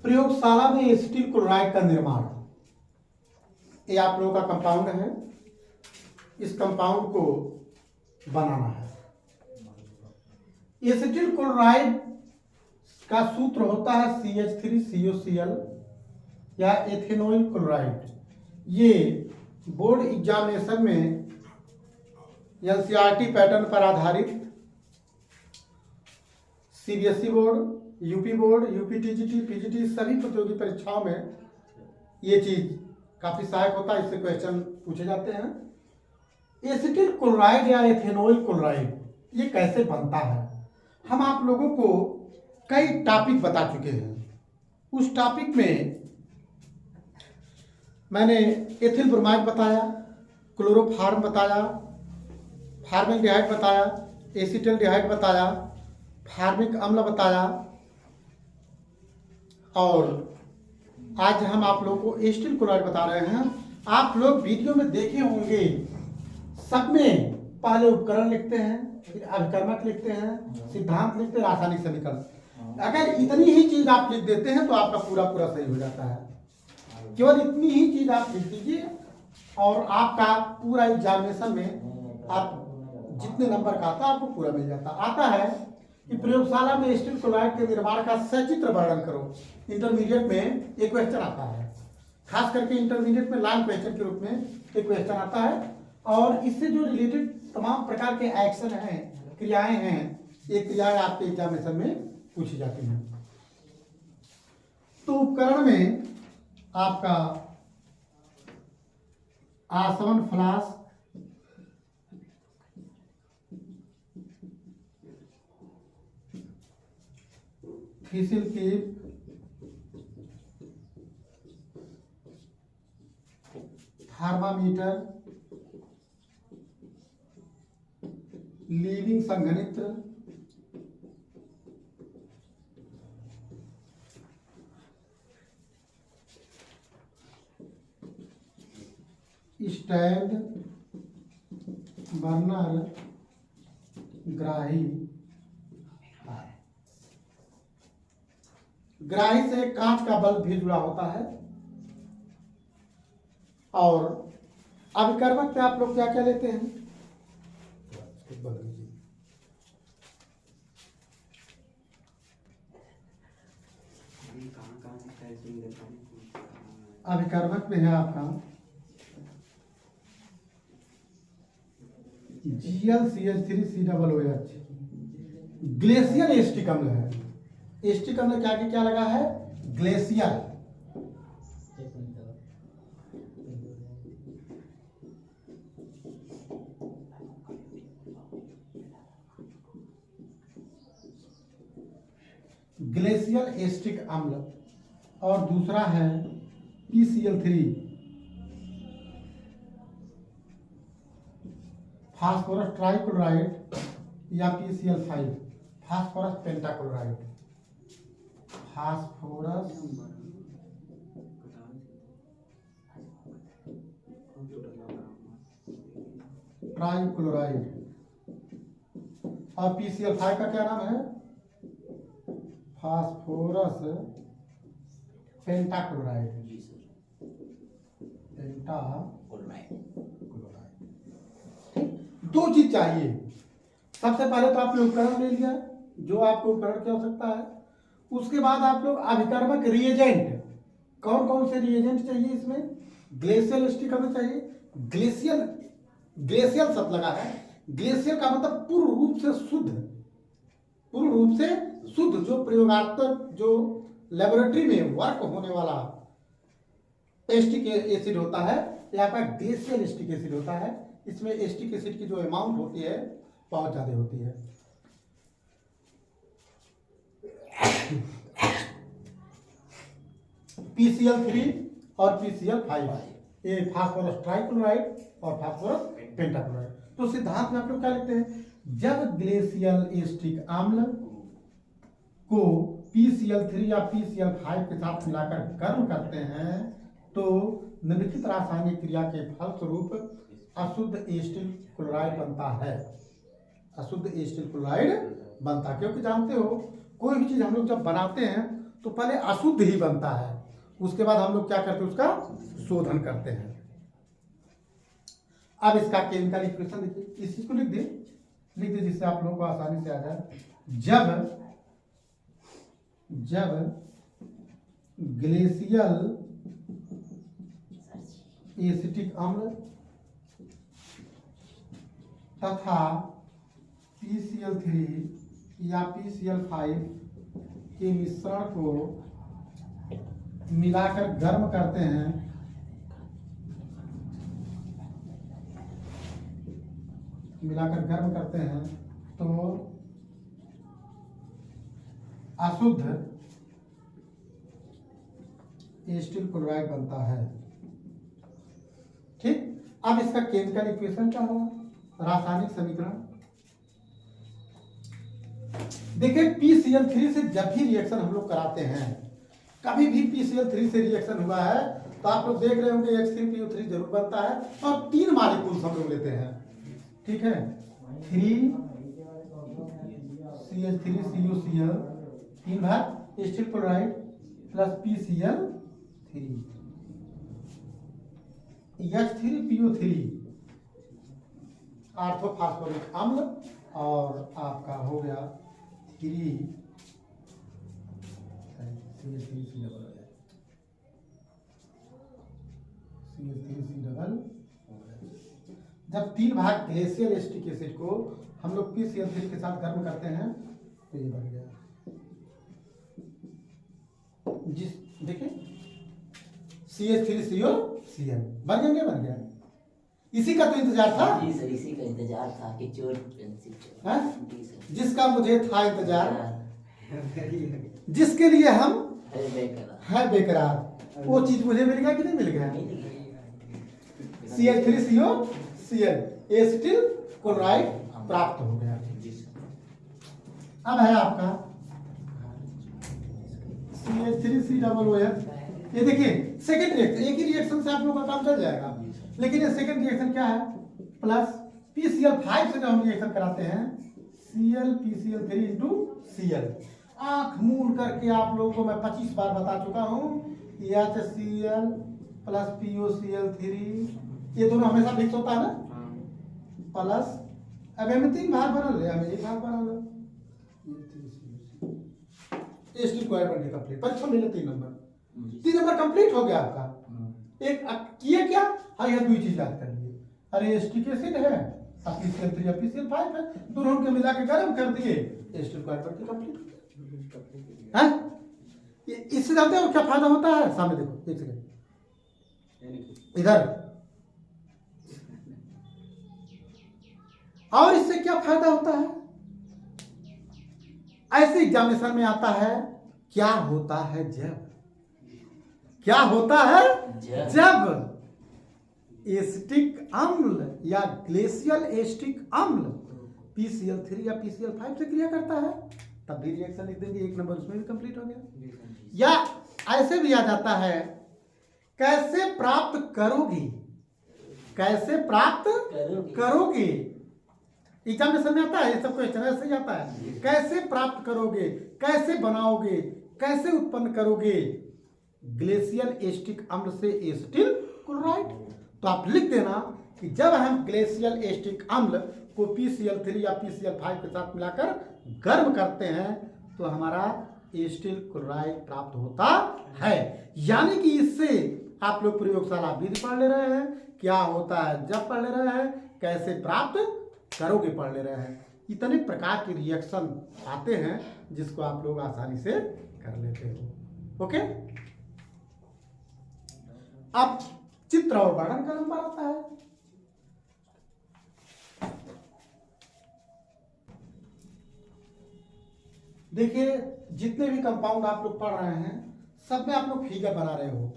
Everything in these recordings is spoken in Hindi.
प्रयोगशाला में एसिटिल क्लोराइड का निर्माण, ये आप लोगों का कंपाउंड है। इस कंपाउंड को बनाना है। एसिटिल क्लोराइड का सूत्र होता है CH3COCl या एथेनॉइल क्लोराइड। ये बोर्ड एग्जामिनेशन में NCERT पैटर्न पर आधारित CBSE board, UP board, UP TGT, PGT सभी प्रतियोगी परीक्षाओं में ये चीज काफी सहायक होता है। इससे क्वेश्चन पूछे जाते हैं। एसिटिल क्लोराइड या एथेनॉइल क्लोराइड ये कैसे बनता है, हम आप लोगों को कई टॉपिक बता चुके हैं। उस टॉपिक में मैंने एथिल ब्रोमाइड बताया, क्लोरोफार्म बताया, फार्मिल्डिहाइड बताया, एसिटल्डिहाइड बताया, फार्मिक अम्ल बताया, और आज हम आप लोगों को एसिटिल क्लोराइड बता रहे हैं। आप लोग वीडियो में देखे होंगे, सब में पहले उपकरण लिखते हैं, फिर अभिकर्मक लिखते हैं, सिद्धांत लिखते हैं, रासायनिक समीकरण। अगर इतनी ही चीज आप लिख देते हैं तो आपका पूरा पूरा सही हो जाता है। केवल इतनी ही चीज आप लिख दीजिए और आपका पूरा एग्जामिनेशन में आप जितने नंबर का आता है आपको पूरा मिल जाता। आता है कि प्रयोगशाला में एसिटिल क्लोराइड के निर्माण का सचित्र वर्णन करो। इंटरमीडिएट में एक क्वेश्चन आता है, खास करके इंटरमीडिएट में लॉन्ग क्वेश्चन के रूप में एक क्वेश्चन आता है, और इससे जो रिलेटेड तमाम प्रकार के एक्शन हैं, क्रियाएं हैं, ये क्रियाएं आपके एग्जामिनेशन में पूछी जाती हैं। तो उपकरण में आपका आसवन फ्लास्क, फिशिल कीप, थर्मामीटर, लीविंग संघनित्र, स्टैंड, बर्नर, ग्राही। ग्राही से कांच का बल्ब भी जुड़ा होता है। और अभिकर्मक पे आप लोग क्या क्या लेते हैं? अभिकर्मक में है आपका GlCH3COOH, ग्लेशियल एसिटिक अम्ल है। एसिटिक अम्ल क्या क्या लगा है? ग्लेशियल। ग्लेशियल एसिटिक अम्ल, और दूसरा है PCl3, फास्फोरस ट्राइक्लोराइड, या PCl5, phosphorus pentachloride. Phosphorus trichloride, और PCl5 का क्या नाम है? Phosphorus pentachloride. दो चीज चाहिए। सबसे पहले तो आपने उपकरण ले लिया, जो आपको उपकरण की आवश्यकता है। उसके बाद आप लोग अभिकर्मक रिएजेंट, कौन कौन से रिएजेंट चाहिए इसमें? ग्लेशियल एसिटिक अम्ल चाहिए। ग्लेशियल शब्द लगा है। ग्लेशियल का मतलब पूर्ण रूप से शुद्ध, पूर्ण रूप से शुद्ध, जो प्रयोगात्मक, जो लेबोरेटरी में वर्क होने वाला एसिटिक एसिड होता है, यहाँ पर ग्लेशियल एसिटिक एसिड होता है। इसमें एसिटिक एसिड की जो अमाउंट होती है बहुत ज्यादा होती है। PCl3 और PCl5, ये फास्फोरस ट्राइक्लोराइड और फास्फोरस पेंटाक्लोराइड। तो सिद्धांत में आप लोग क्या लिखते हैं? जब ग्लेशियल एसिटिक अम्ल को PCl3 या PCl5 के साथ मिलाकर गर्म करते हैं तो निम्नलिखित रासायनिक क्रिया के फलस्वरूप अशुद्ध एसिटिल क्लोराइड बनता है। अशुद्ध एसिटिल क्लोराइड बनता है, क्योंकि जानते हो कोई भी चीज़ हम लोग जब बनाते हैं तो पहले अशुद्ध ही बनता है, उसके बाद हम लोग क्या करते हैं, उसका शोधन करते हैं। अब इसका केमिकल इक्वेशन देखिए, इस चीज को लिख दे जिससे आप लोगों को आसानी से आ जाए। जब ग्लेशियल एसिटिक अम्ल तथा PCl3 या PCl5 के मिश्रण को मिलाकर गर्म करते हैं तो अशुद्ध एसिटिल क्लोराइड बनता है। ठीक, अब इसका केमिकल इक्वेशन क्या होगा, रासायनिक समीकरण देखिए। PCl3 से जब भी रिएक्शन हम लोग कराते हैं, कभी भी PCl3 से रिएक्शन हुआ है तो आप लोग देख रहे होंगे H3PO3 जरूर बनता है और 3 मॉलिक्यूल्स हम लोग लेते हैं। ठीक है, 3CH3CuCl 3 भाग acetyl chloride plus PCl3 H3PO3 orthophosphoric अम्ल और आपका हो गया 3CH3C जब 3 भाग ग्लेशियल एसिटिक एसिड को हम लोग PCl3 के साथ गर्म करते हैं तो ये बन गया। जिस देखिए CH3COCl बन गया। इसी का तो इंतजार था। जी सर, इसी का इंतजार था कि चोर जिसका मुझे था इंतजार, जिसके लिए हम है बेकरार, वो चीज मुझे मिल गया कि नहीं मिल गया। CH3COCl एसिटिल क्लोराइड प्राप्त हो गया। अब है आपका CH3COOH। ये देखिए सेकंड रिएक्शन, एक ही रिएक्शन से आप लोगों का काम चल जाएगा, लेकिन ये सेकंड रिएक्शन क्या है, प्लस PCl5 से जब हम रिएक्शन कराते हैं ClPCl3 आंख मूंद करके आप लोगों को मैं 25 बार बता चुका हूं कि HCl प्लस POCl3 ये दोनों हमेशा फिक्स होता है ना, प्लस अब हमें 3 भाग बना ले, हमें 1 भाग बना लो, एसिटिल क्लोराइड बनने कंप्लीट। परीक्षा में 3 नंबर कंप्लीट हो गया आपका। एक किए क्या, हाँ यह 2 चीज याद कर लिए, अरे एसिटिक एसिड है PCl3 या PCl5 है, दोनों के मिला के गर्म कर दिए, एसिटिल क्लोराइड बनके कंप्लीट है। इससे जानते हो क्या फायदा होता है, सामने देखो, एक सेकंड इधर, और इससे क्या फायदा होता है, ऐसे एग्जामिनेशन में आता है क्या होता है जब एसिटिक अम्ल या ग्लेशियल एसिटिक अम्ल PCl3 या PCl5 से क्रिया करता है, तब भी रिएक्शन लिख देंगे, 1 नंबर उसमें भी कंप्लीट हो गया। या ऐसे भी आ जाता है कैसे प्राप्त करोगे, एग्जामिनेशन में आता है, सब क्वेश्चन ऐसे ही आता है, कैसे प्राप्त करोगे, कैसे बनाओगे, कैसे उत्पन्न करोगे ग्लेशियल एसिटिक अम्ल से एसिटिल क्लोराइड। तो आप लिख देना कि जब हम ग्लेशियल एसिटिक अम्ल को PCl3 या PCl5 के साथ मिलाकर गर्म करते हैं तो हमारा एसिटिल क्लोराइड प्राप्त होता है। यानी कि इससे आप लोग प्रयोगशाला विधि पढ़ ले रहे हैं, क्या होता है जब पढ़ ले रहे हैं, कैसे प्राप्त करोगे पढ़ ले रहे हैं। इतने प्रकार के रिएक्शन आते हैं जिसको आप लोग आसानी से कर लेते हो। ओके, अब चित्र और वर्णन का नंबर आता है। देखिए जितने भी कंपाउंड आप लोग पढ़ रहे हैं सब में आप लोग फिगर बना रहे हो,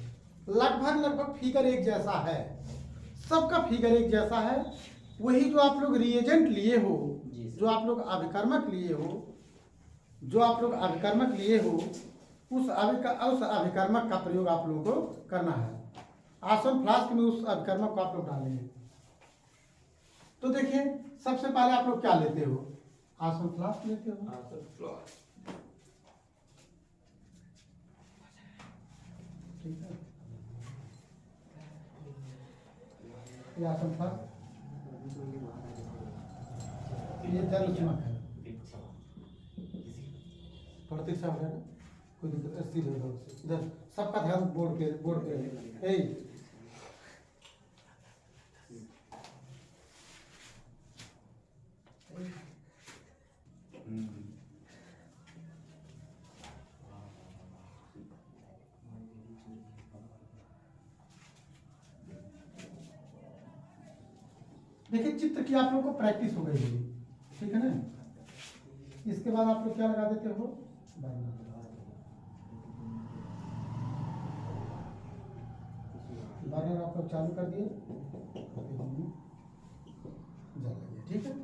लगभग फिगर एक जैसा है, सबका फिगर एक जैसा है। वही जो आप लोग रिएजेंट लिए हो, जो आप लोग अभिकर्मक लिए हो, उस अभिकर्मक का प्रयोग आप लोगों को करना है। आसन फ्लास्क में उस अभिकर्मक को आप लोग डालेंगे। तो देखिए सबसे पहले आप लोग क्या लेते हो, आसन फ्लास्क लेते हो। ठीक है, ये आसन था, ये जल चमक है, पढ़ते साहब है ना, कोई दिक्कत स्थिर है इधर, सबका ध्यान बोर्ड पे ए देखिए चित्र की आप लोग को प्रैक्टिस हो गई होगी, ठीक है ना। इसके बाद आप लोग क्या लगा देते हो, बर्नर आप लोग चालू कर दिए, जल लगी, ठीक है।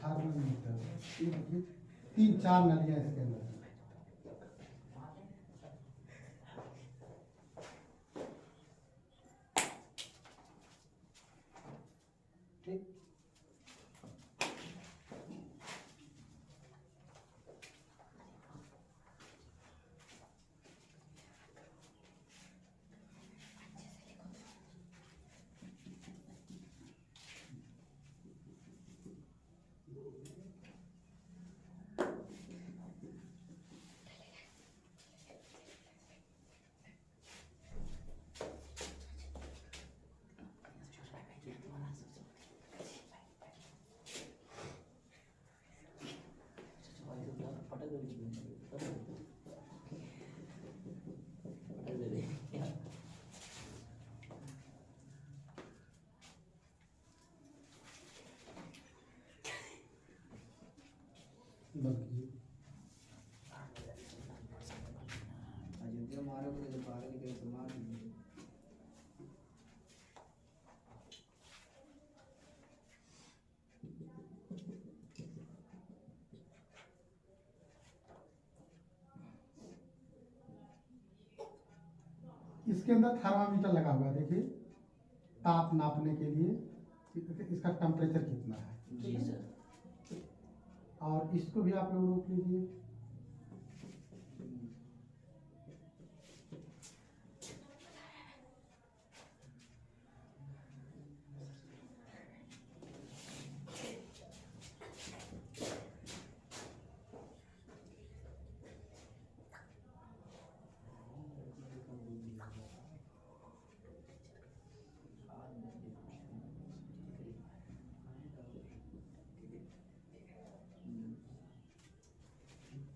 थर्मामीटर, 3-4 नलियां इसके अंदर, ठीक। बल्कि अयोध्या मारोगे तो बाहर निकले तो मार देंगे। इसके अंदर थर्मामीटर लगा हुआ है, देखिए ताप नापने के लिए, इसका टेम्परेचर कितना है, जी सर। और इसको भी आप लोग रोक लीजिए।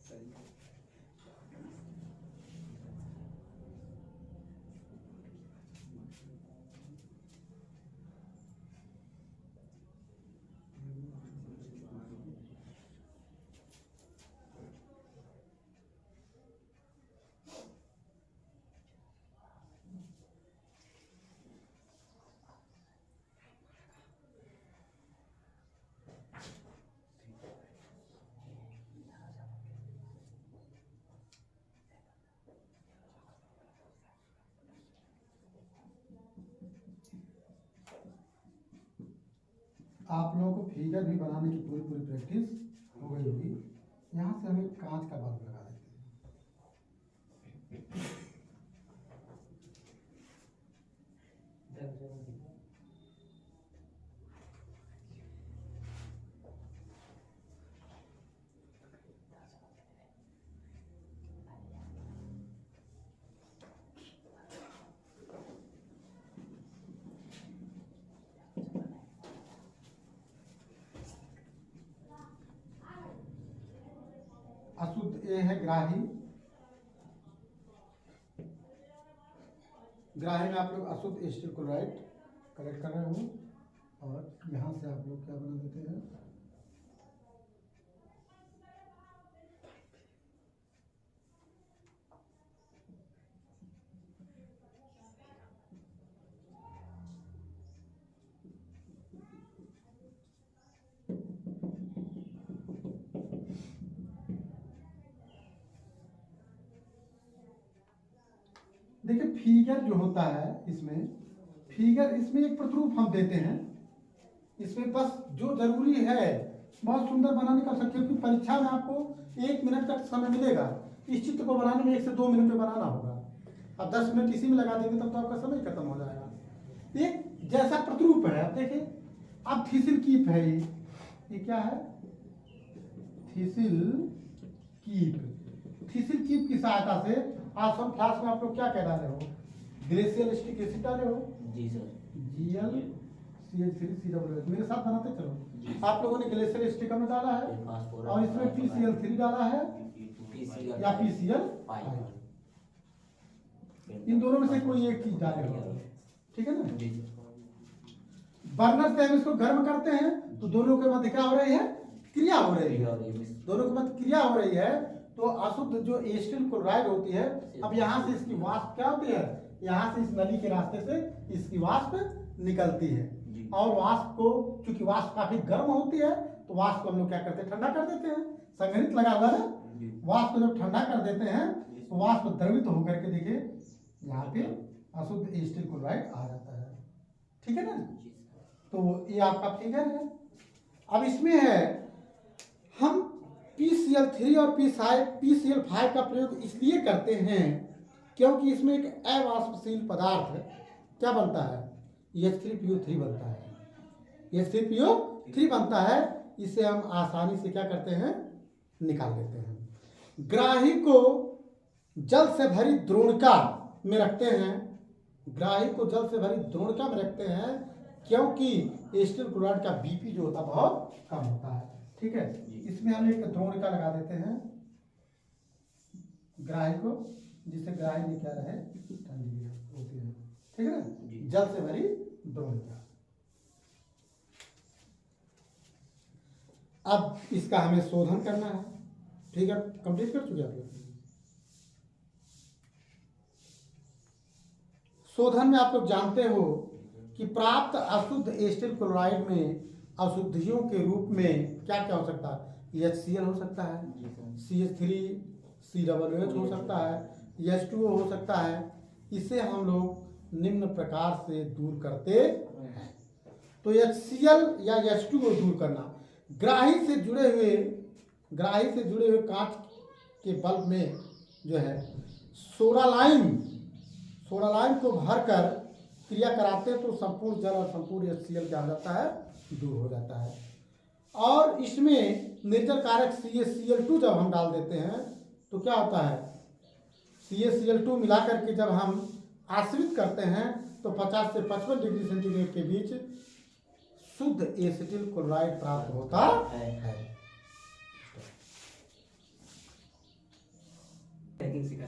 सही है। आप लोगों को फिगर भी बनाने की पूरी प्रैक्टिस हो गई होगी। यहाँ से हम एक कांच का बल्ब लगा देते हैं। अशुद्ध ए है ग्राही, ग्राही में आप लोग अशुद्ध स्टील क्लोराइड कलेक्ट कर रहे हो, और यहाँ से आप लोग क्या बना देते हैं, देखिए फिगर जो होता है इसमें, फिगर इसमें एक प्रतिरूप हम देते हैं, इसमें बस जो जरूरी है बहुत सुंदर बनाने का सकते, क्योंकि परीक्षा में आपको 1 मिनट का समय मिलेगा, इस चित्र को बनाने में 1 से 2 मिनट में बनाना होगा। अब 10 मिनट इसी में लगा देंगे तब तो आपका समय खत्म हो जाएगा। एक जैसा प्रतिरूप है, अब देखिए अब थीसिल कीप है, ये क्या है, थीसिल कीप। थीसिल कीप की सहायता से आज हम क्लास में आप लोग क्या कह डाले हो, ग्लेशियल स्टिक एसिड डाले हो, जी सर। Gl CH3COOH, मेरे साथ बनाते चलो। आप लोगों ने ग्लेशियल स्टिक में डाला है और इसमें PCl3 डाला है या PCl5, इन दोनों में से कोई एक चीज डाले हो, ठीक है ना। बर्नर से हम इसको गर्म करते हैं तो दोनों के मध्य क्या हो रही है, क्रिया हो रही है, दोनों के मध्य क्रिया हो रही है, तो अशुद्ध जो एसिटिल क्लोराइड होती है, अब यहाँ से इसकी वाष्प क्या होती है, यहाँ से इस नली के रास्ते से इसकी वाष्प निकलती है, और वाष्प को चूंकि वाष्प काफी गर्म होती है तो वाष्प को हम लोग क्या करते हैं, ठंडा कर देते हैं, संघनित लगा हुआ है, वाष्प को जब ठंडा कर देते हैं तो वाष्प द्रवित होकर के देखिए यहाँ पे अशुद्ध एसिटिल क्लोराइड आ जाता है, ठीक है ना। तो ये आपका फिगर है। अब इसमें है हम PCl3 और PCl5 का प्रयोग इसलिए करते हैं क्योंकि इसमें एक अवाष्पशील पदार्थ है, क्या बनता है, H3PO3 बनता है, H3PO3 बनता है, इसे हम आसानी से क्या करते हैं, निकाल लेते हैं। ग्राही को जल से भरी द्रोणिका में रखते हैं, ग्राही को जल से भरी द्रोणिका में रखते हैं क्योंकि एसिटिल क्लोराइड का BP जो होता है बहुत कम होता है, ठीक है। इसमें हम एक द्रोणिका लगा देते हैं ग्राही को, जिससे ग्राही में क्या रहे, ठंडी होती है, ठीक है ना, जल से भरी द्रोणिका। अब इसका हमें शोधन करना है, ठीक है, कंप्लीट कर चुके आप लोग। शोधन में आप लोग जानते हो कि प्राप्त अशुद्ध एसिटिल क्लोराइड में अशुद्धियों के रूप में क्या क्या हो सकता है, HCl हो सकता है, CH3COOH हो सकता है, H2O हो सकता है। इसे हम लोग निम्न प्रकार से दूर करते हैं। तो HCl या H2O दूर करना, ग्राही से जुड़े हुए कांच के बल्ब में जो है सोडालाइम को भरकर क्रिया कराते हैं तो संपूर्ण जल और संपूर्ण HCl क्या हो जाता है, दूर हो जाता है। और इसमें निर्जल कारक CaCl2 जब हम डाल देते हैं तो क्या होता है, CaCl2 मिला करके जब हम आश्रित करते हैं तो 50 से 55 डिग्री सेंटीग्रेड के बीच शुद्ध एसिटिल क्लोराइड प्राप्त होता है।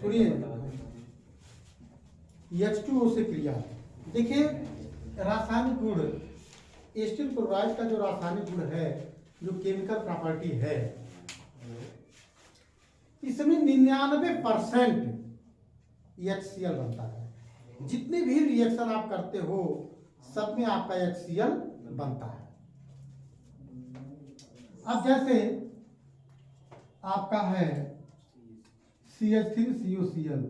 सुनिए, H2O से क्रिया, देखिए रासायनिक गुण, एसिटिल क्लोराइड का जो रासायनिक गुण है, जो केमिकल प्रॉपर्टी है, इसमें 99% HCl बनता है। जितने भी रिएक्शन आप करते हो सब में आपका HCl बनता है। अब जैसे आपका है CH3COCl,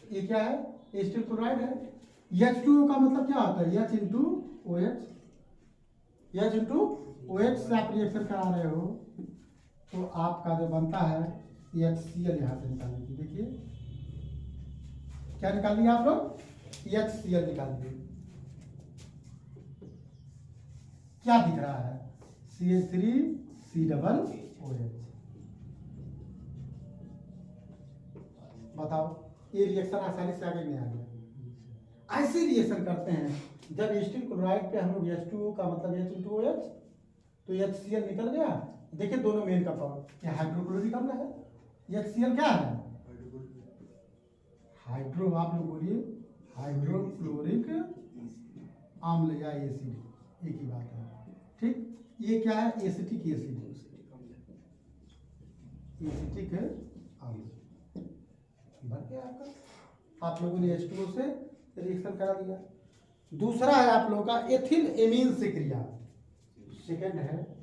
ये क्या है, एसिटिल क्लोराइड है। H2O का मतलब क्या होता है, H से आप रिएक्शन करा रहे हो तो आपका जो बनता है HCl, यहाँ से निकालेंगे, देखिए क्या निकाल लिया आप लोग, HCl निकाल दिए, क्या दिख रहा है, CH3COOH। बताओ, ये रिएक्शन आसानी से आगे नहीं आ गया। ऐसे रिएक्शन करते हैं जब एसिटिल क्लोराइड पे हम लोग H2O का मतलब H2OH, तो HCl निकल गया। देखिए दोनों मेन कंपाउंड, ये हाइड्रोक्लोरिक अम्ल है, HCl क्या है, हाइड्रो, आप लोग बोलिए हाइड्रोक्लोरिक अम्ल या एसिड, एक ही बात है, ठीक। ये क्या है, एसिटिक एसिड, एसिटिक अम्ल बन गया आपका। आप लोगों ने H2O से रिएक्शन करा दिया। दूसरा है आप लोगों का एथिल एमीन से क्रिया, सेकंड है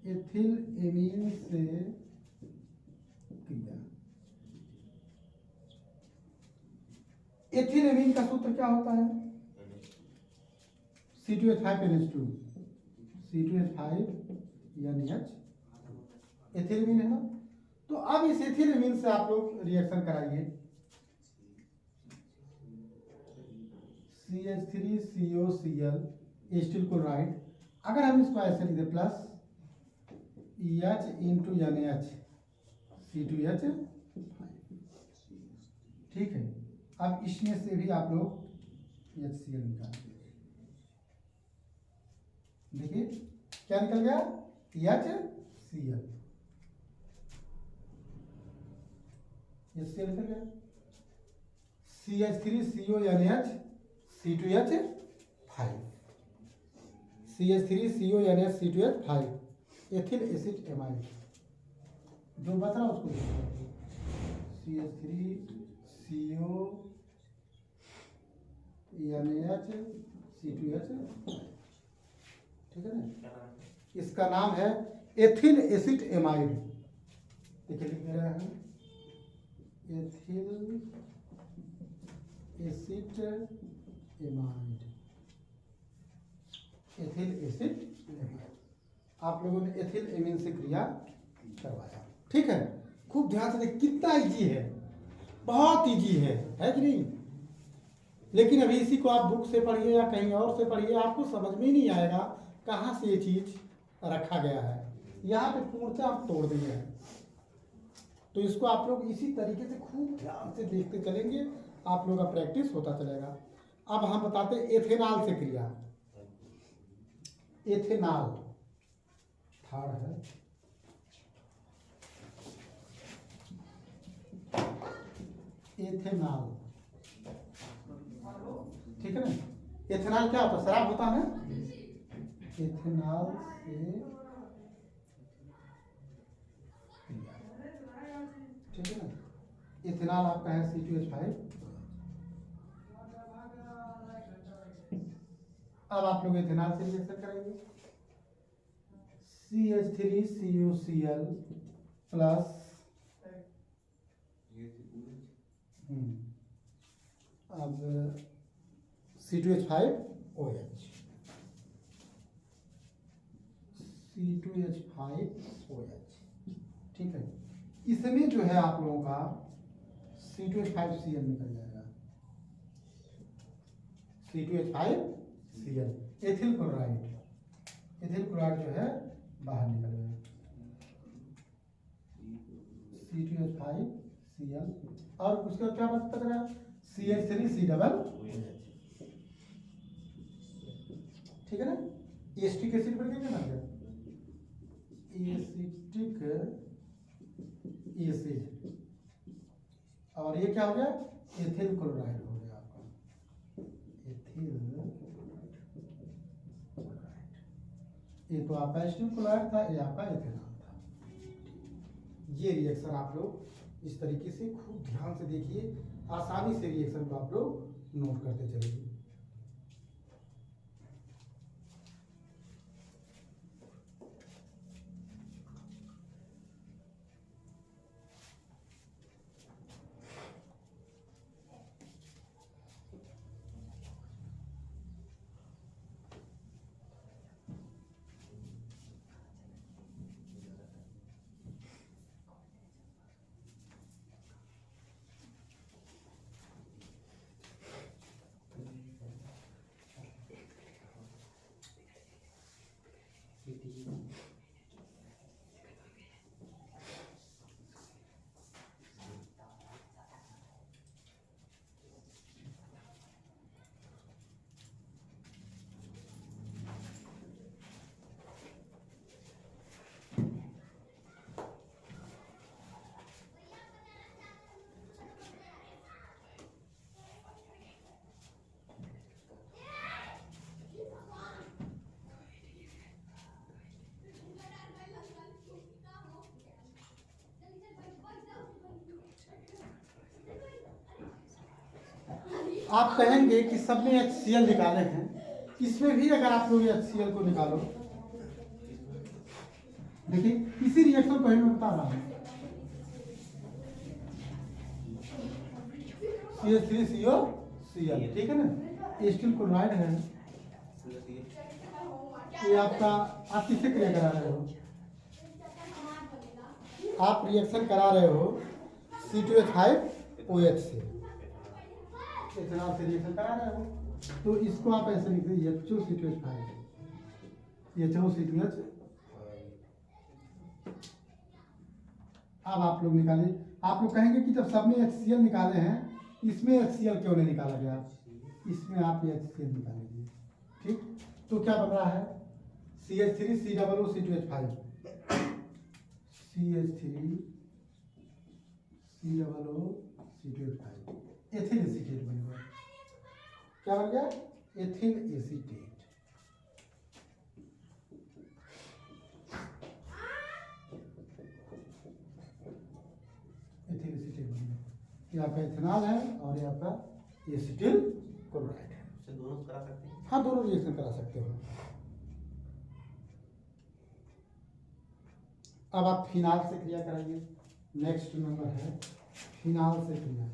एथिल एमीन से क्रिया। एथिल एमीन का सूत्र क्या होता है? C2H5NH2, C2H5NH, एथिल एमीन है ना। तो अब इस एथिल एमीन से आप लोग रिएक्शन कराइए। CH3COCl एस्टिल क्लोराइड, अगर हम इसको ऐसे लिख दें plus H into NH C2H, ठीक है। अब इसमें से भी आप लोग HCl निकाल देखिए क्या निकल गया, HCl, HCl निकल गया। CH3CONH C2H5, CH3CONH C2H5 ethyl acid amide. जो बच रहा उसको CH3CONH C2H, ठीक है ना। इसका नाम है एथिल एसिड एमाइड। देखिए लिख रहे हैं ethyl acid amide, ethyl acid amide. आप लोगों ने एथिल एमीन से क्रिया करवाया, ठीक है। खूब ध्यान से देखिए कितना इजी है, बहुत इजी है कि नहीं। लेकिन अभी इसी को आप बुक से पढ़िए या कहीं और से पढ़िए, आपको समझ में ही नहीं आएगा कहाँ से ये चीज रखा गया है। यहाँ पे पूर्णतः आप तोड़ दिए हैं। तो इसको आप लोग इसी तरीके से खूब ध्यान से देखते चलेंगे, आप लोगों का प्रैक्टिस होता चलेगा। अब हम बताते हैं एथेनॉल से क्रिया। एथेनॉल थर्ड है, एथेनॉल, ठीक है ना। एथेनॉल क्या होता है? शराब होता है। एथेनॉल से ठीक है ना। इथेनॉल आपका है C2H5। अब आप लोग इथेनॉल से रिएक्शन करेंगे। CH3COCl प्लस अब C2H5OH, C2H5OH, ठीक है। इसमें जो है आप लोगों का C2H5Cl निकल जाएगा, C2H5Cl ethyl chloride, ethyl chloride जो है बाहर निकल गया, C2H5Cl। और उसके बाद क्या बच रहा है? CH3C OH, ठीक है ना। एसिटिक एसिड बन गया ना, एसिटिक एसिड। और ये क्या हो गया? एथिल क्लोराइड हो गया आपका, एथिल क्लोराइड। ये तो आपका एसिटिक क्लोराइड था, ये आपका एथेनॉल था। ये रिएक्शन आप लोग इस तरीके से खूब ध्यान से देखिए, आसानी से रिएक्शन को आप लोग नोट करते चलिए। आप कहेंगे कि सब में HCl निकाले हैं, इसमें भी अगर आप लोग HCl को निकालो देखिए इसी रिएक्शन को ही मैं बता रहा हूँ। CH3COCl, ठीक है ना, स्टील क्लोराइड है। ये आपका, आप किससे क्रिया करा रहे हो? आप रिएक्शन करा रहे हो C2H5OH से, इथेनॉल से रिएक्शन करा रहे हो, तो इसको आप ऐसे लिख दीजिए HOC2H5, HOC2H। अब आप लोग निकालिए। आप लोग कहेंगे कि जब सब में HCl निकाले हैं, इसमें HCl क्यों नहीं निकाला गया? इसमें आप ये HCl निकालेंगे, ठीक। तो क्या बन रहा है? CH3COO-C2H5, CH3COO-C2H5, एथिल एसीटेट बन गया। क्या बन गया? Ethyl acetate. एथिल एसीटेट बन गया। ये आपका इथेनॉल है और ये आपका एसिटिल क्लोराइड है। दोनों करा सकते हैं? हाँ, दोनों रिएक्शन करा सकते हो। अब आप फिनाल से क्रिया कराइए। नेक्स्ट नंबर है फिनाल से क्रिया।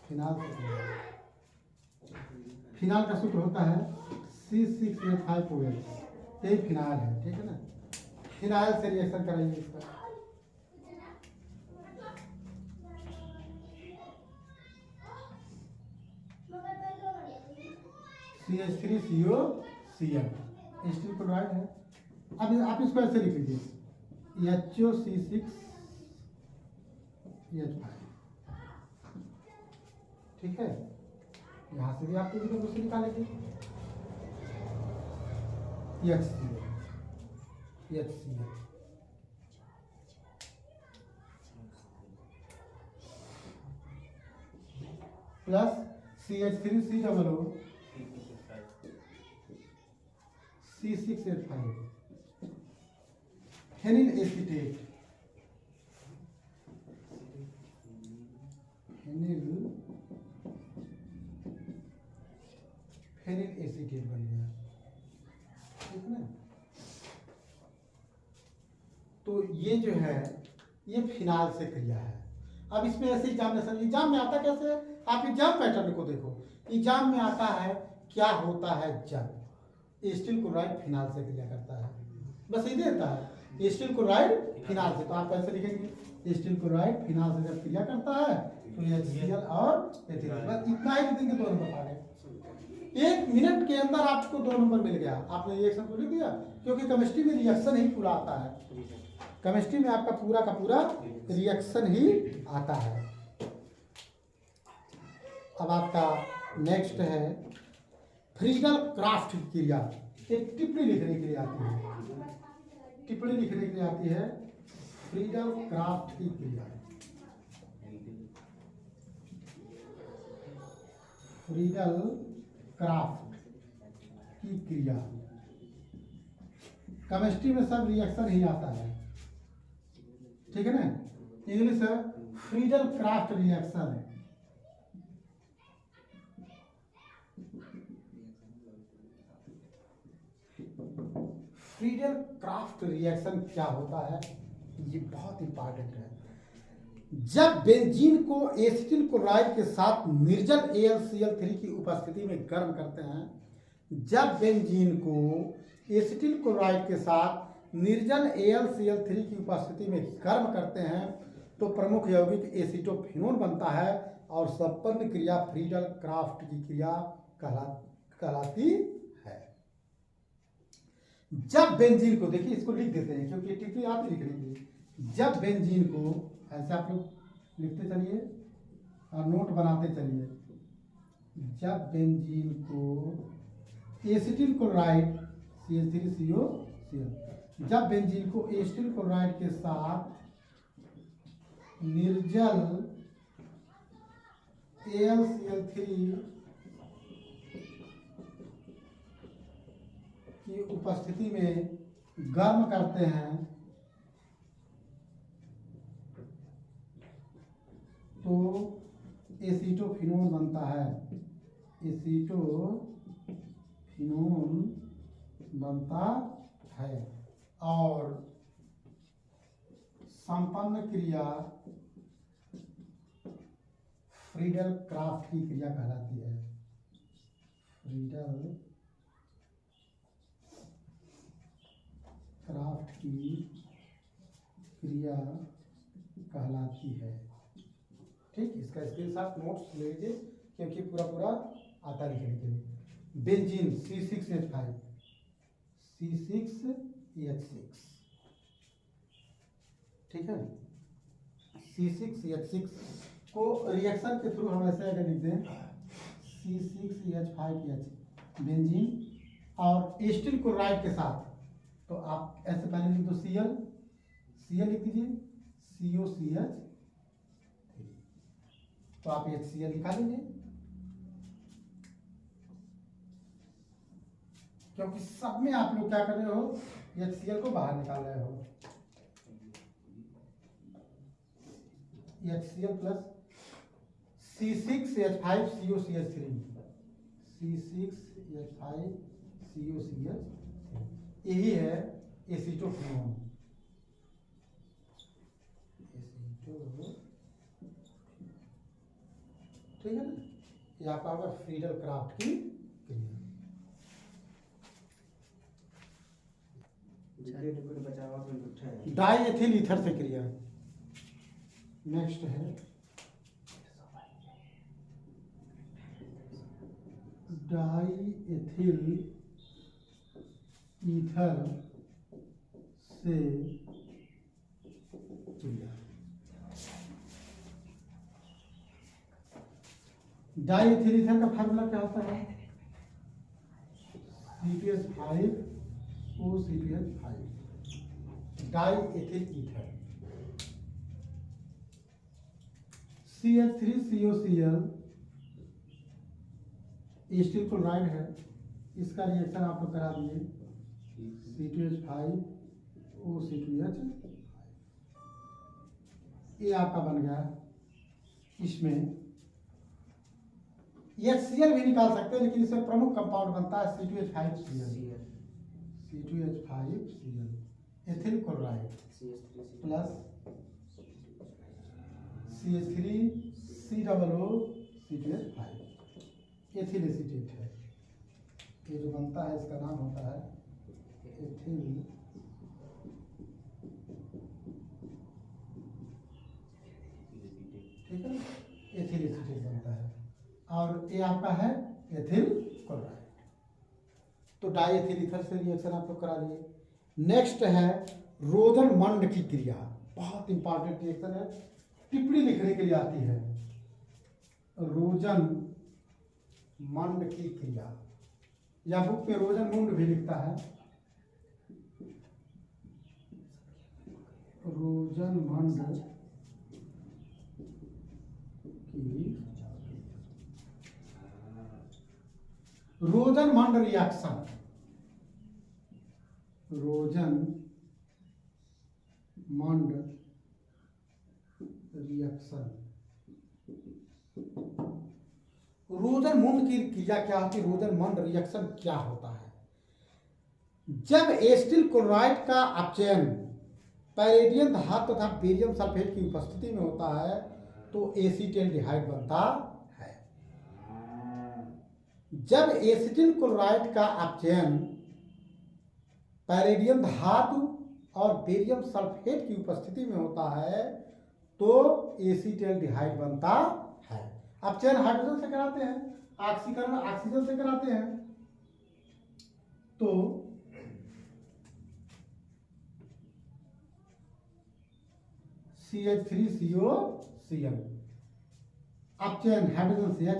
फिनाल से क्रिया। फिनाल का सूत्र होता है C6H5OH, यही फिनाल है, ठीक है ना। फिनाइल से रिएक्शन कराइए इसका। CH3COCl, स्टील क्लोराइड है। अब आप इसको ऐसे लिख लीजिए HOC6H5, ठीक है। यहाँ से भी आप दूसरी निकालेंगे HCl plus CH3COO C6H5, phenyl acetate, phenyl acetate बन गया, ठीक है ना। तो ये जो है ये फिनाल से क्रिया है। अब इसमें ऐसे एग्जाम में आता कैसे? आप एग्जाम पैटर्न को देखो। एग्जाम में आता है क्या होता है जब स्टील क्लोराइड फिनाल से क्रिया करता है, बस ये देता है स्टील क्लोराइड फिनाल से। तो आप कैसे लिखेंगे? स्टील क्लोराइड फिनाल से जब क्रिया करता है तो ये HCl और एथिल, बस इतना ही लिखेंगे, 2 नंबर आ गए। 1 मिनट के अंदर आपको 2 नंबर मिल गया। आपने रिएक्शन को लिख दिया, क्योंकि केमिस्ट्री में रिएक्शन ही पूरा आता है। केमिस्ट्री में आपका पूरा का पूरा रिएक्शन ही आता है। अब आपका नेक्स्ट है फ्रीडल क्राफ्ट क्रिया। एक टिप्पणी लिखने के लिए आती है, टिप्पणी लिखने के लिए आती है फ्रीडल क्राफ्ट की क्रिया। फ्रीडल क्राफ्ट की क्रिया, केमिस्ट्री में सब रिएक्शन ही आता है, ठीक है ना। इंग्लिश है Friedel craft reaction. Friedel craft reaction क्या होता है, ये बहुत इंपॉर्टेंट है। जब बेंजीन को एसिटिल क्लोराइड के साथ निर्जल AlCl3 की उपस्थिति में गर्म करते हैं, जब बेंजीन को एसिटिल क्लोराइड के साथ निर्जल AlCl3 की उपस्थिति में गर्म करते हैं तो प्रमुख यौगिक एसीटोफिनोन बनता है और संपन्न क्रिया फ्रीडल क्राफ्ट की क्रिया कहलाती है। जब बेंजीन को, देखिए इसको लिख देते हैं क्योंकि टिप्पणी आप ही लिख लेंगे। जब बेंजीन को, ऐसे आप लोग लिखते चलिए और नोट बनाते चलिए। जब बेंजीन को एसिटिल क्लोराइड CH3COCl, जब बेंजीन को एसिटिल क्लोराइड के साथ निर्जल AlCl3 की उपस्थिति में गर्म करते हैं तो एसीटोफिनोन बनता है, एसीटोफिनोन बनता है। और संपन्न क्रिया फ्रीडल क्राफ्ट की क्रिया कहलाती है, फ्रीडल क्राफ्ट की क्रिया कहलाती है। ठीक, इसका स्क्रीनशॉट नोट्स ले लीजिए क्योंकि पूरा पूरा आता लिखने के लिए। बेंजीन C6H5, C6H6, ठीक है। C6H6 को रिएक्शन के थ्रू हम ऐसे अगर लिख दें C6H5H बेंजीन और एस्टिल क्लोराइड के साथ, तो आप ऐसे पहले लिख दो Cl लिख दीजिए, COCH, तो आप HCl लिखा लीजिए क्योंकि सब में आप लोग क्या कर रहे हो, HCl को बाहर निकाल रहे हो। HCl प्लस C6H5COCH3, C6H5COCH3, यही है एसीटोफिनोन। ठीक है ना, ये आपका होगा फ्रीडल क्राफ्ट की क्रिया। झाड़ी लिक्विड बचावा कोई उठा है। डाई एथिल ईथर से क्रिया। नेक्स्ट है डाई एथिल ईथर से क्रिया। डाई एथिल ईथर का फार्मूला क्या होता है, C2H5OCH5, die ethyl ether. CH3COCl acetyl chloride है, इसका रिएक्शन आप लोग करा दिए C2H5OC2H, ये आपका बन गया। इसमें HCl भी निकाल सकते हैं लेकिन इसमें प्रमुख कंपाउंड बनता है C2H5Cl, ethyl chloride plus CH3COOC2H5, ethyl acetate है। ये जो बनता है इसका नाम होता है एथिल ठीक है, एथिल एसीटेट बनता है। और ये आपका है एथिल क्लोराइड। तो डाई एथिल ईथर से रिएक्शन आप लोग करा लिए। नेक्स्ट है रोजन-मंड की क्रिया, बहुत इंपॉर्टेंट रिएक्शन है, टिप्पणी लिखने के लिए आती है। रोजन-मंड की क्रिया, या बुक में रोजन-मुंड भी लिखता है, रोजन-मंड की रोजन-मंड रिएक्शन, रोजन-मंड रिएक्शन। रोजन-मुंड की क्रिया क्या होती है, रोजन-मंड रिएक्शन क्या होता है? जब एस्टिल क्लोराइड का अपचयन पैलेडियम धातु तथा बेरियम सल्फेट की उपस्थिति में होता है तो एसीटल्डिहाइड बनता है। जब एसिटिल क्लोराइड का अपचयन पैलेडियम धातु और बेरियम सल्फेट की उपस्थिति में होता है तो एसीटल्डिहाइड बनता है। अपचयन हाइड्रोजन से कराते हैं, ऑक्सीकरण ऑक्सीजन से कराते हैं, तो CH3COCl, अपचयन हाइड्रोजन से H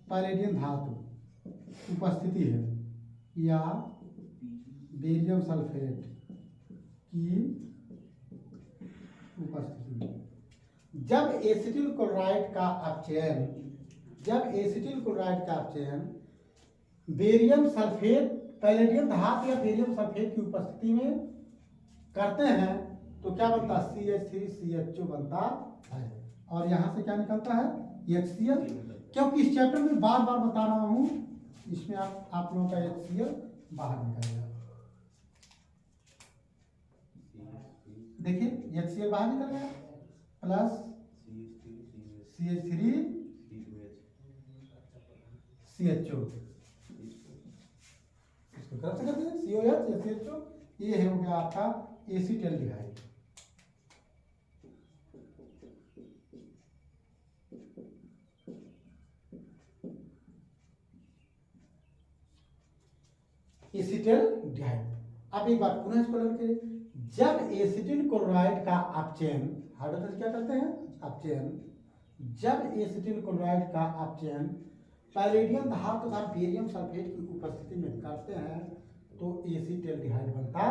पैलेडियम धातु उपस्थिति है या बेरियम सल्फेट की उपस्थिति में। जब एसिटिल क्लोराइड का अपचयन बेरियम सल्फेट पैलेडियम धातु या बेरियम सल्फेट की उपस्थिति में करते हैं तो क्या बनता है, CH3CHO बनता है। और यहाँ से क्या निकलता है, HCl। क्योंकि इस चैप्टर में बार बार बता रहा हूँ, इसमें आप लोगों का HCl बाहर निकलेगा। देखिए HCl बाहर निकल गया प्लस CH3CHO, इसको कर सकते हैं COH CHO। ये हो गया आपका एसिटाल्डिहाइड। एसिटाल्डिहाइड। अब एक बात पुनः इसको लर्न करिए, जब एसिटिल क्लोराइड का अपचयन, हाइड्रोजन क्या करते हैं, अपचयन, जब एसिटिल क्लोराइड का अपचयन पैलेडियम धातु तथा बेरियम सल्फेट की उपस्थिति में करते हैं तो एसिटाल्डिहाइड बनता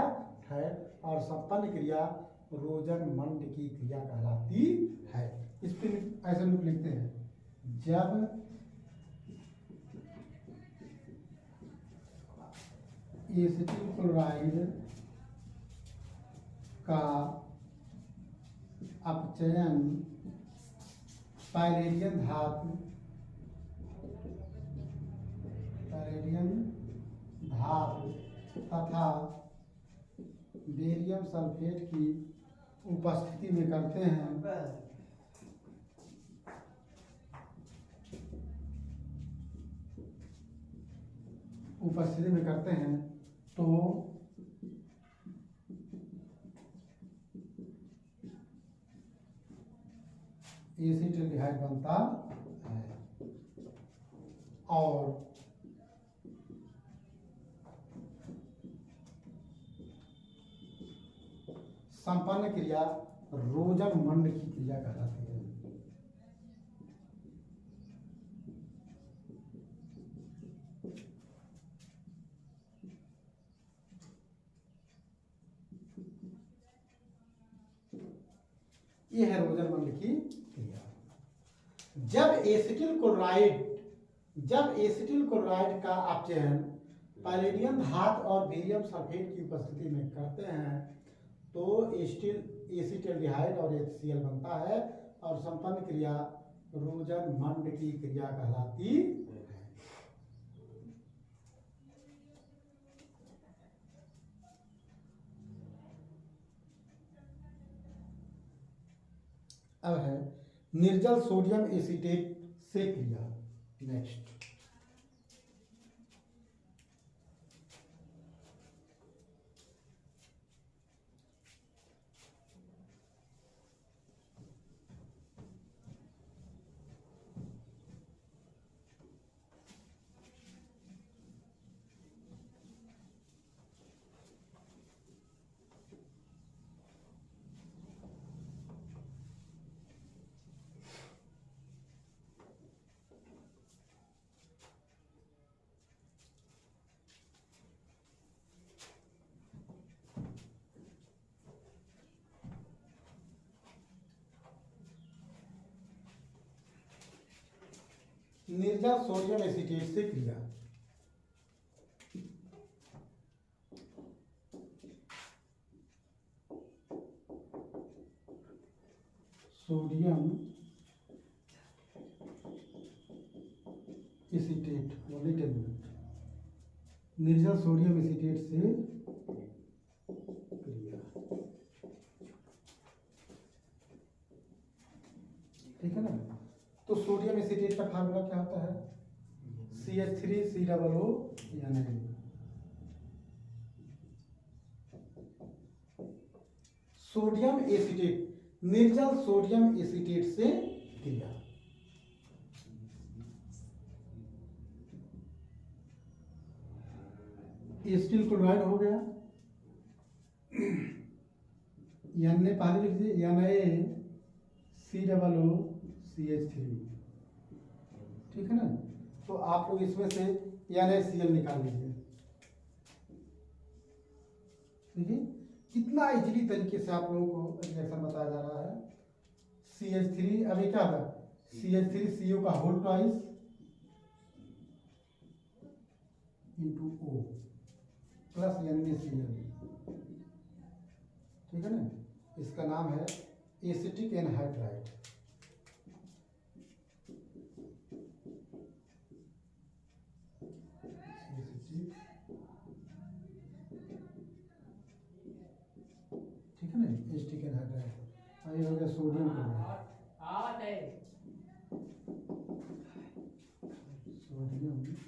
है और संपन्न क्रिया रोजन-मंड की क्रिया कहलाती है। इस पे ऐसे लोग लिखते हैं, जब एसिटिल क्लोराइड का अपचयन पैलेडियम धातु तथा बेरियम सल्फेट की उपस्थिति में करते हैं तो एसिटाल्डिहाइड बनता है। और संपन्न क्रिया रोजन-मंड की क्रिया कहलाती है। ये है रोजन-मंड की क्रिया। जब एसिटिल क्लोराइड का अपचयन पैलेडियम धातु और बेरियम सल्फेट की उपस्थिति में करते हैं तो एसिटाल्डिहाइड और HCl बनता है और संपन्न क्रिया रोजन-मंड की क्रिया कहलाती है। अब है निर्जल सोडियम एसीटेट से क्रिया। नेक्स्ट, निर्जल सोडियम एसीटेट से क्रिया। Sodium acetate, only 10 minute. निर्जल सोडियम एसीटेट से क्रिया, ठीक है ना। तो सोडियम एसीटेट का फार्मूला क्या होता है, CH3COO Na। सोडियम एसीटेट, निर्जल सोडियम एसीटेट से क्रिया। एसिटिल क्लोराइड हो गया, Na पहले लिख दीजिए, NaCOO ठीक है ना। तो आप लोग इसमें से NaCl निकाल लीजिए। ठीक है, कितना इजीली तरीके से आप लोगों को रिएक्शन बताया जा रहा है। CH3, अभी क्या था, CH3CO का whole twice into O, plus NaCl, ठीक है ना। इसका नाम है एसिटिक एनहाइड्राइड। ठीक है ना, एसिटिक एनहाइड्राइड। और ये हो गया सोडियम क्लोराइड। Sodium chloride.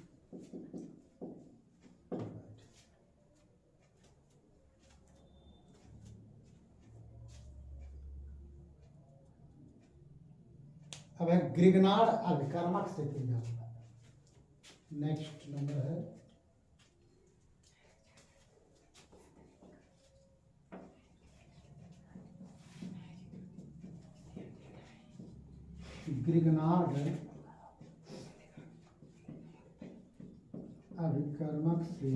अब है ग्रिग्नार्ड अभिकर्मक से क्रिया। नेक्स्ट नंबर है ग्रिग्नार्ड अभिकर्मक से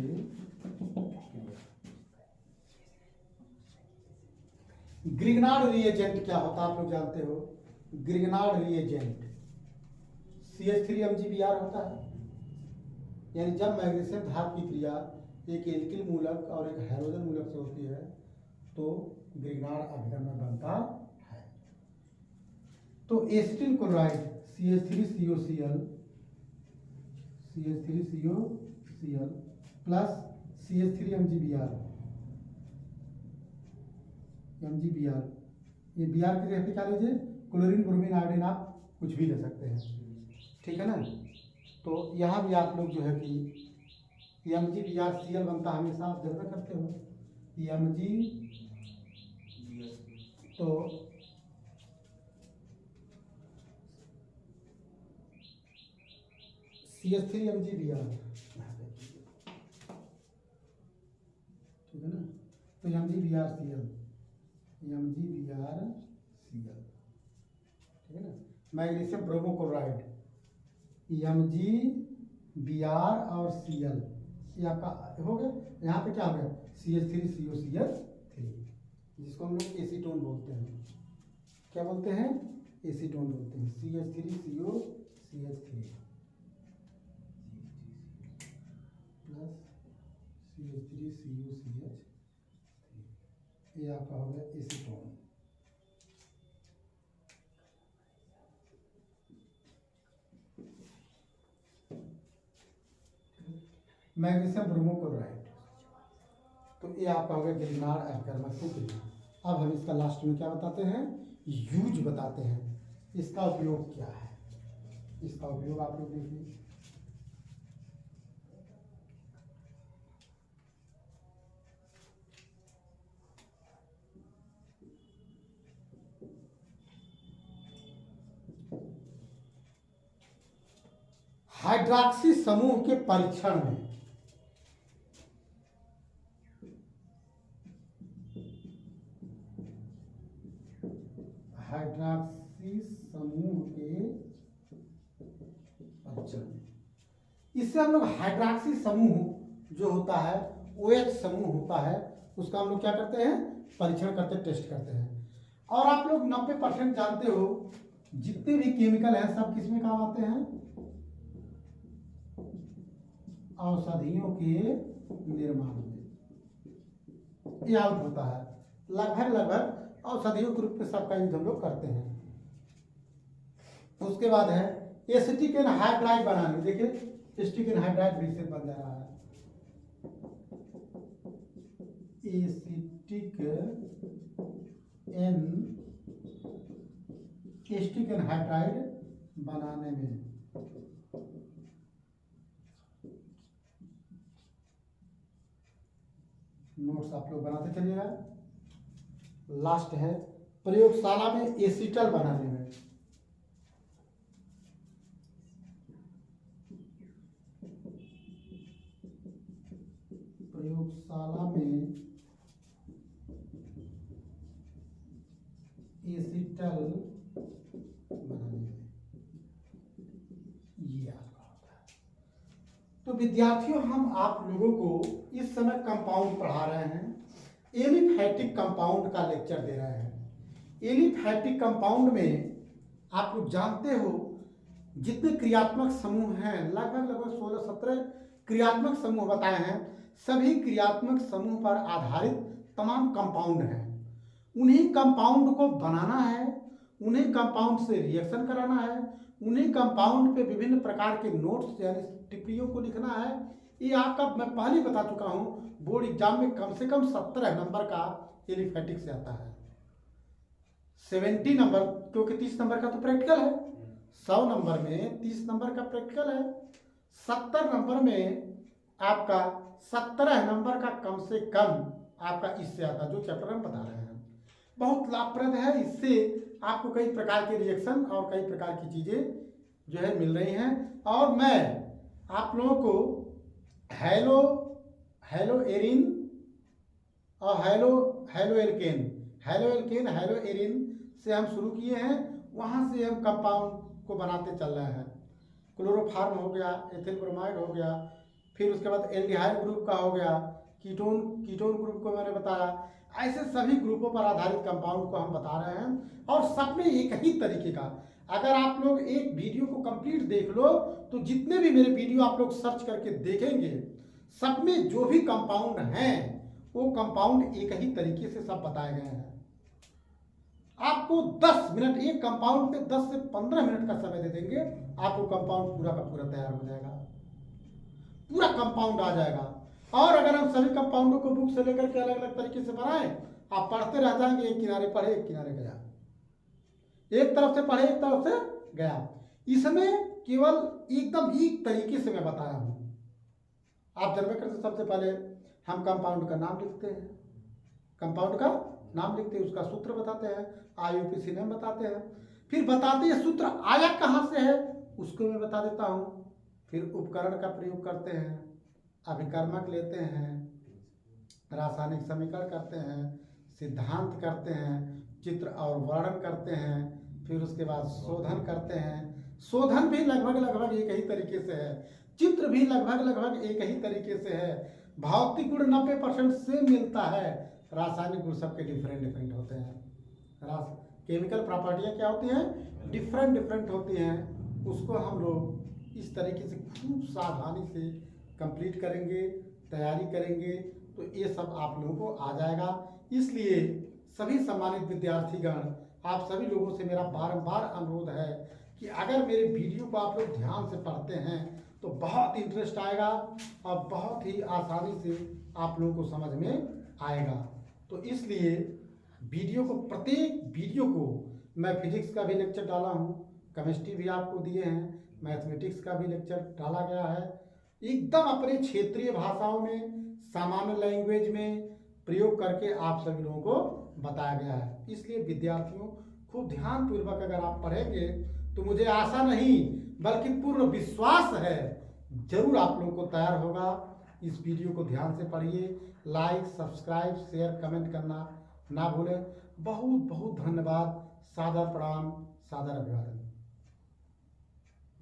ग्रिग्नार्ड रिएजेंट क्या होता है आप लोग जानते हो। ग्रिग्नार्ड रिएजेंट CH3MgBr होता है। यानी जब मैग्नीशियम धातु की क्रिया एक एल्किल मूलक और एक हाइड्रोजन मूलक से होती है तो ग्रिग्नार्ड अभिकर्मक बनता है। तो acetyl chloride CH3COCl plus CH3MgBr, ये Br की जगह पे क्या लीजिए, क्लोरीन ब्रोमीन आयोडीन, आप कुछ भी ले सकते हैं, ठीक है ना। तो यहाँ भी आप लोग जो है कि MgBrCl बनता है, हमेशा आप जरूर करते हो Mg, तो CH3MgBr, ठीक है ना। तो MgBrCl, ठीक है ना। मैग्नीशियम ब्रोमोक्लोराइड MgBr और Cl, ये आपका हो गया। यहाँ पे क्या हो गया, CH3COCl3, जिसको हम लोग एसीटोन बोलते हैं। क्या बोलते हैं, एसीटोन बोलते हैं। CH3COCH3 प्लस CH3COCH3, ये आपका हो गया एसीटोन। मैग्नीशियम ब्रोमोक्लोराइड, तो ये आपका हो गया ग्रिग्नार्ड अभिकर्मक की क्रिया। अब हम इसका लास्ट में क्या बताते हैं, यूज बताते हैं। इसका उपयोग क्या है, इसका उपयोग आप लोग देखिए। हाइड्रॉक्सी समूह के परीक्षण में इससे हम लोग हाइड्रॉक्सी समूह जो होता है, OH समूह होता है, उसका हम लोग क्या करते हैं, परीक्षण करते, टेस्ट करते हैं। और आप लोग 90% जानते हो जितने भी केमिकल हैं सब किसमें काम आते हैं, औषधियों के निर्माण में। ये आउट होता है, लगभग औषधियों के रूप में सबका यूज हम लोग करते हैं। उसके बाद है एसिटिक एनहाइड्राइड बनाने, देखिए एसिटिक एनहाइड्राइड भी इससे बन जा रहा है। एसिटिक एनहाइड्राइड बनाने में नोट्स आप लोग बनाते चलिएगा। लास्ट है प्रयोगशाला में एसीटल बनाने में। प्रयोगशाला में एसीटल बनाने में ये आपका होता है। तो विद्यार्थियों, हम आप लोगों को इस समय कंपाउंड पढ़ा रहे हैं, एलिफैटिक कंपाउंड का लेक्चर दे रहे हैं। एलिफैटिक कंपाउंड में आप लोग जानते हो जितने क्रियात्मक समूह हैं, लगभग 16-17 क्रियात्मक समूह बताए हैं। सभी क्रियात्मक समूह पर आधारित तमाम कंपाउंड हैं। उन्हीं कंपाउंड को बनाना है, उन्हीं कंपाउंड से रिएक्शन कराना है, उन्हीं कंपाउंड पे विभिन्न प्रकार के नोट्स यानी टिप्पणियों को लिखना है। ये आपका मैं पहले बता चुका हूँ, बोर्ड एग्जाम में कम से कम 17 नंबर का एलिफेटिक से आता है। 70 नंबर, क्योंकि 30 नंबर का तो प्रैक्टिकल है, 100 नंबर में 30 नंबर का प्रैक्टिकल है, 70 नंबर में आपका 17 नंबर का कम से कम आपका इससे आता है, जो चैप्टर हम बता रहे हैं। बहुत लाभप्रद है, इससे आपको कई प्रकार के रिएक्शन और कई प्रकार की चीज़ें जो है मिल रही हैं। और मैं आप लोगों को हेलो एरिन और हेलो एरिन से हम शुरू किए हैं, वहाँ से हम कंपाउंड को बनाते चल रहे हैं। क्लोरोफार्म हो गया, एथिल ब्रोमाइड हो गया, फिर उसके बाद एल्डिहाइड ग्रुप का हो गया, कीटोन ग्रुप को मैंने बताया। ऐसे सभी ग्रुपों पर आधारित कंपाउंड को हम बता रहे हैं, और सब में एक ही तरीके का। अगर आप लोग एक वीडियो को कंप्लीट देख लो तो जितने भी मेरे वीडियो आप लोग सर्च करके देखेंगे, सब में जो भी कंपाउंड हैं वो कंपाउंड एक ही तरीके से सब बताए गए हैं। आपको 10 मिनट, एक कंपाउंड पे 10 से 15 मिनट का समय दे देंगे, आपको कंपाउंड पूरा का पूरा तैयार हो जाएगा, पूरा कंपाउंड आ जाएगा। और अगर हम सभी कंपाउंडों को बुक से लेकर के अलग अलग तरीके से बनाएं, आप पढ़ते रह जाएंगे, एक किनारे पढ़े एक किनारे गया, एक तरफ से पढ़े एक तरफ से गया। इसमें केवल एकदम एक तरीके से मैं बताया हूं। आप जानबे करते, सबसे पहले हम कंपाउंड का नाम लिखते हैं, कंपाउंड का नाम लिखते हैं, उसका सूत्र बताते हैं, IUPAC नेम बताते हैं, फिर बताते हैं सूत्र आया कहाँ से है उसको मैं बता देता हूँ। फिर उपकरण का प्रयोग करते हैं, अभिकर्मक लेते हैं, रासायनिक समीकरण करते हैं, सिद्धांत करते हैं, चित्र और वर्णन करते हैं, फिर उसके बाद शोधन करते हैं। शोधन भी लगभग एक ही तरीके से है, चित्र भी लगभग एक ही तरीके से है। भौतिक गुण 90% सेम मिलता है, रासायनिक गुण सबके डिफरेंट होते हैं। केमिकल प्रॉपर्टियाँ क्या होती हैं, डिफरेंट होती हैं। उसको हम लोग इस तरीके से खूब सावधानी से कंप्लीट करेंगे, तैयारी करेंगे तो ये सब आप लोगों को आ जाएगा। इसलिए सभी सम्मानित विद्यार्थीगण, आप सभी लोगों से मेरा बारंबार अनुरोध है कि अगर मेरे वीडियो को आप लोग ध्यान से पढ़ते हैं तो बहुत इंटरेस्ट आएगा और बहुत ही आसानी से आप लोगों को समझ में आएगा। तो इसलिए वीडियो को, प्रत्येक वीडियो को, मैं फिजिक्स का भी लेक्चर डाला हूँ, केमिस्ट्री भी आपको दिए हैं, मैथमेटिक्स का भी लेक्चर डाला गया है, एकदम अपने क्षेत्रीय भाषाओं में, सामान्य लैंग्वेज में प्रयोग करके आप सभी लोगों को बताया गया है। इसलिए विद्यार्थियों, खूब ध्यानपूर्वक अगर आप पढ़ेंगे तो मुझे आशा नहीं बल्कि पूर्ण विश्वास है, जरूर आप लोगों को तैयार होगा। इस वीडियो को ध्यान से पढ़िए, लाइक, सब्सक्राइब, शेयर, कमेंट करना ना भूलें। बहुत बहुत धन्यवाद। सादर प्रणाम, सादर अभिवादन।